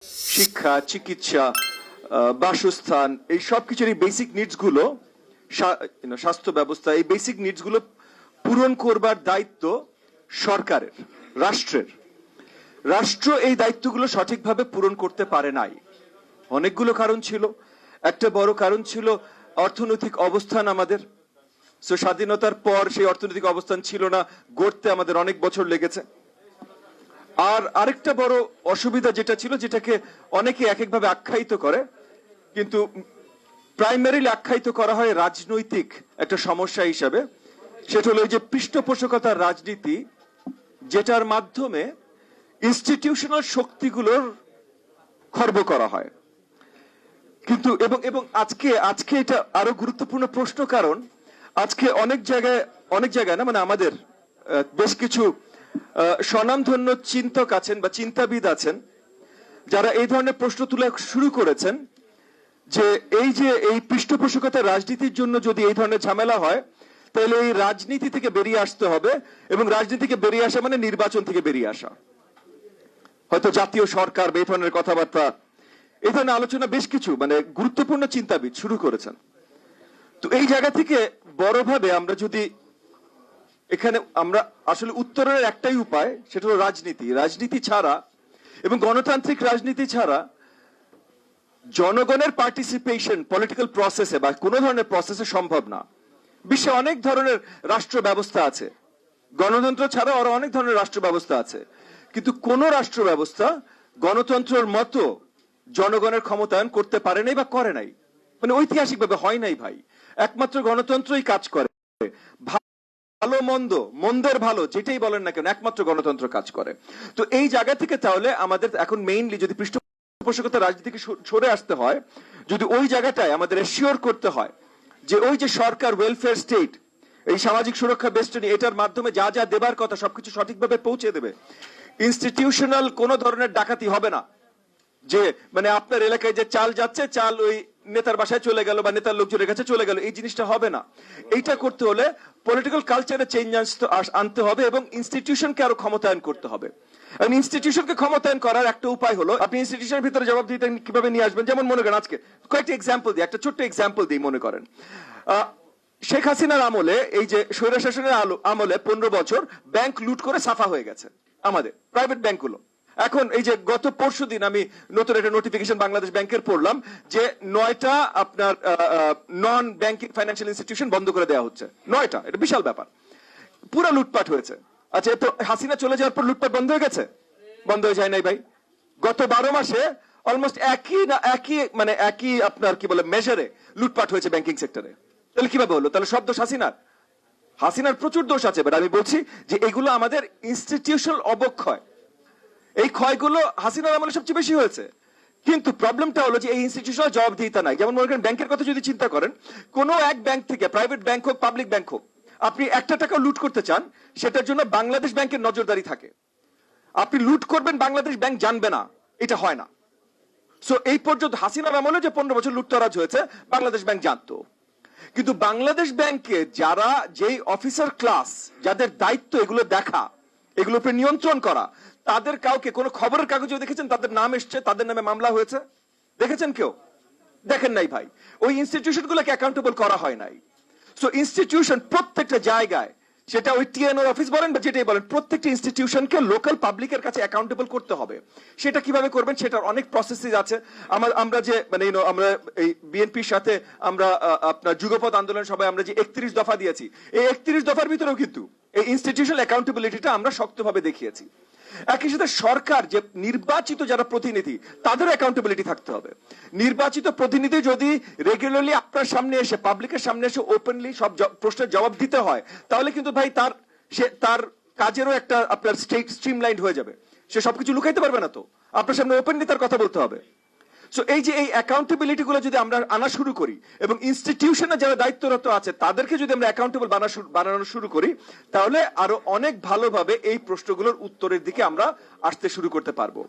শিক্ষা, চিকিৎসা, বাসস্থান, এই সবকিছুর এই বেসিক নিডস গুলো, স্বাস্থ্য ব্যবস্থা, এই বেসিক নিডস গুলো পূরণ করবার দায়িত্ব সরকারের, রাষ্ট্রের। রাষ্ট্র এই দায়িত্বগুলো সঠিকভাবে পূরণ করতে পারে নাই। অনেকগুলো কারণ ছিল। একটা বড় কারণ ছিল অর্থনৈতিক অবস্থান আমাদের। স্বাধীনতার পর সেই অর্থনৈতিক অবস্থান ছিল না, গড়তে আমাদের অনেক বছর লেগেছে। আর আরেকটা বড় অসুবিধা যেটা ছিল, যেটাকে অনেকে এক একভাবে আখ্যায়িত করে, কিন্তু প্রাইমারিলি আখ্যায়িত করা হয় রাজনৈতিক একটা সমস্যা হিসাবে, সেটা হলো যে পৃষ্ঠপোষকতার রাজনীতি, যেটার মাধ্যমে ইনস্টিটিউশনাল শক্তিগুলোর খর্ব করা হয়। কিন্তু এবং আজকে এটা আরো গুরুত্বপূর্ণ প্রশ্ন, কারণ আজকে অনেক জায়গায় না, মানে আমাদের বেশ কিছু স্বনামধন্য চিন্তক আছেন বা চিন্তাবিদ আছেন, যারা এই ধরনের প্রশ্ন তোলা শুরু করেছেন যে এই পৃষ্ঠপোষকতার রাজনীতির জন্য যদি এই ধরনের ঝামেলা হয়, তাহলে এই রাজনীতি থেকে বেরিয়ে আসতে হবে, এবং রাজনীতি থেকে বেরিয়ে আসা মানে নির্বাচন থেকে বেরিয়ে আসা, হয়তো জাতীয় সরকার বা এই ধরনের কথাবার্তা, এই ধরনের আলোচনা বেশ কিছু মানে গুরুত্বপূর্ণ চিন্তাবিদ শুরু করেছেন। তো এই জায়গা থেকে বড়ভাবে আমরা যদি এখানে আমরা আসলে উত্তরের একটাই উপায়, সেটা হলো রাজনীতি ছাড়া এবং গণতান্ত্রিক রাজনীতি ছাড়া জনগণের পার্টিসিপেশন পলিটিক্যাল প্রসেসে বা কোনো ধরনের প্রসেসে সম্ভব না। বিশ্বে অনেক ধরনের রাষ্ট্র ব্যবস্থা আছে, গণতন্ত্র ছাড়াও আরো অনেক ধরনের রাষ্ট্র ব্যবস্থা আছে, কিন্তু কোন রাষ্ট্র ব্যবস্থা গণতন্ত্রের মতো জনগণের ক্ষমতায়ন করতে পারে নাই বা করে নাই, মানে ঐতিহাসিকভাবে হয় নাই ভাই। একমাত্র গণতন্ত্রই কাজ করে, ভালো মন্দ, মন্দের ভালো যেটাই বলেন না কেন, একমাত্র গণতন্ত্র কাজ করে। তো এই জায়গা থেকে তাহলে আমাদের এখন মেইনলি যদি পৃষ্ঠপোষকতা রাজনীতিকে সরে আসতে হয়, যদি ওই জায়গাটায় আমাদের এশিওর করতে হয় যে ওই যে সরকার ওয়েলফেয়ার স্টেট, এই সামাজিক সুরক্ষা বেষ্টনী, এটার মাধ্যমে যা যা দেবার কথা সবকিছু সঠিকভাবে পৌঁছে দেবে, ইনস্টিটিউশনাল কোন ধরনের ডাকাতি হবে না, যে মানে আপনার এলাকায় যে চাল যাচ্ছে, চাল ওই নেতার বাসায় চলে গেল বা নেতার লোকজনের কাছে চলে গেল, এই জিনিসটা হবে না। এইটা করতে হলে পলিটিক্যাল কালচারে চেঞ্জ আনতে হবে এবং ইনস্টিটিউশনকে আরো ক্ষমতায়ন করতে হবে। ইনস্টিটিউশনকে ক্ষমতায়ন করার একটা উপায় হলো আপনি ইনস্টিটিউশনের ভিতরে জবাবদিহিতা কিভাবে নিয়ে আসবেন। যেমন মনে করেন, আজকে কয়েকটা এক্সাম্পল দিই, একটা ছোট্ট এক্সাম্পল দিই। মনে করেন শেখ হাসিনার আমলে, এই যে স্বৈরশাসনের আমলে 15 বছর ব্যাংক লুট করে সাফা হয়ে গেছে আমাদের প্রাইভেট ব্যাংকগুলো। এখন এই যে গত পরশুদিন আমি নতুন একটা নোটিফিকেশন বাংলাদেশ ব্যাংকের পড়লাম যে 9টা আপনার নন ব্যাংকিং ফাইন্যান্সিয়াল ইনস্টিটিউশন বন্ধ করে দেওয়া হচ্ছে। 9টা, এটা বিশাল ব্যাপার। পুরো লুটপাট হয়েছে। আচ্ছা, তো হাসিনা চলে যাওয়ার পর লুটপাট বন্ধ হয়ে গেছে? বন্ধ হয়ে যায় নাই ভাই। গত 12 মাসে অলমোস্ট একই আপনার কি বলে মেজারে লুটপাট হয়েছে ব্যাংকিং সেক্টরে। তাহলে কিভাবে হলো? তাহলে সব দোষ হাসিনার প্রচুর দোষ আছে, বাট আমি বলছি যে এগুলো আমাদের ইনস্টিটিউশনাল অবক্ষয়। এই ক্ষয়গুলো হাসিনার আমলে সবচেয়ে বেশি হয়েছে। কিন্তু প্রবলেমটা হলো যে এই ইনস্টিটিউশনাল জবাবদিহিতা নাই। যেমন মনে করেন ব্যাংকের কথা যদি চিন্তা করেন, কোন এক ব্যাংক থেকে, প্রাইভেট ব্যাংক হোক পাবলিক ব্যাংক হোক, আপনি একটা টাকা লুট করতে চান, সেটার জন্য বাংলাদেশ ব্যাংকের নজরদারি থাকে। আপনি লুট করবেন, বাংলাদেশ ব্যাংক জানবে না, এটা হয় না। সো এই পর্যন্ত হাসিনার আমলে যে 15 বছর লুটতরাজ হয়েছে, বাংলাদেশ ব্যাংক জানতো। কিন্তু বাংলাদেশ ব্যাংকে যারা, যেই অফিসার ক্লাস, যাদের দায়িত্ব এগুলো দেখা, এগুলোর উপর নিয়ন্ত্রণ করা, তাদের কাউকে কোন খবরের কাগজে দেখেছেন তাদের নাম এসছে, তাদের নামে মামলা হয়েছে? দেখেছেন কেউ? দেখেন নাই ভাই। ওই ইনস্টিটিউশনগুলোকে অ্যাকাউন্টেবল করা হয় নাই। সো ইনস্টিটিউশন প্রত্যেকটা জায়গায়, সেটা ওই টিএনও অফিস বলেন বা যেটাই বলেন, প্রত্যেকটা ইনস্টিটিউশনকে লোকাল পাবলিকের কাছে অ্যাকাউন্টেবল করতে হবে। সেটা কিভাবে করবেন? সেটার অনেক প্রসেসেস আছে। আমরা যে মানে আমরা এই বিএনপির সাথে আমরা আপনার যুগপৎ আন্দোলন সবাই আমরা যে 31 দফা দিয়েছি, এই 31 দফার ভিতরেও কিন্তু এই ইনস্টিটিউশনাল অ্যাকাউন্টেবিলিটিটা আমরা শক্তভাবে দেখিয়েছি। একই সাথে সরকার যে নির্বাচিত যারা প্রতিনিধি, তাদের অ্যাকাউন্টেবিলিটি থাকতে হবে। নির্বাচিত প্রতিনিধি যদি রেগুলারলি আপনার সামনে এসে, পাবলিকের সামনে এসে ওপেনলি সব প্রশ্নের জবাব দিতে হয়, তাহলে কিন্তু ভাই তার কাজেরও একটা আপনার স্ট্রিমলাইন্ড হয়ে যাবে। সে সবকিছু লুকাইতে পারবে না, তো আপনার সামনে ওপেনলি তার কথা বলতে হবে। সো এই যে এই অ্যাকাউন্টেবিলিটি গুলো যদি আমরা আনা শুরু করি এবং ইনস্টিটিউশনে যারা দায়িত্বরত আছে তাদেরকে যদি আমরা অ্যাকাউন্টেবল বানানো শুরু করি, তাহলে আরো অনেক ভালোভাবে এই প্রশ্নগুলোর উত্তরের দিকে আমরা আসতে শুরু করতে পারবো।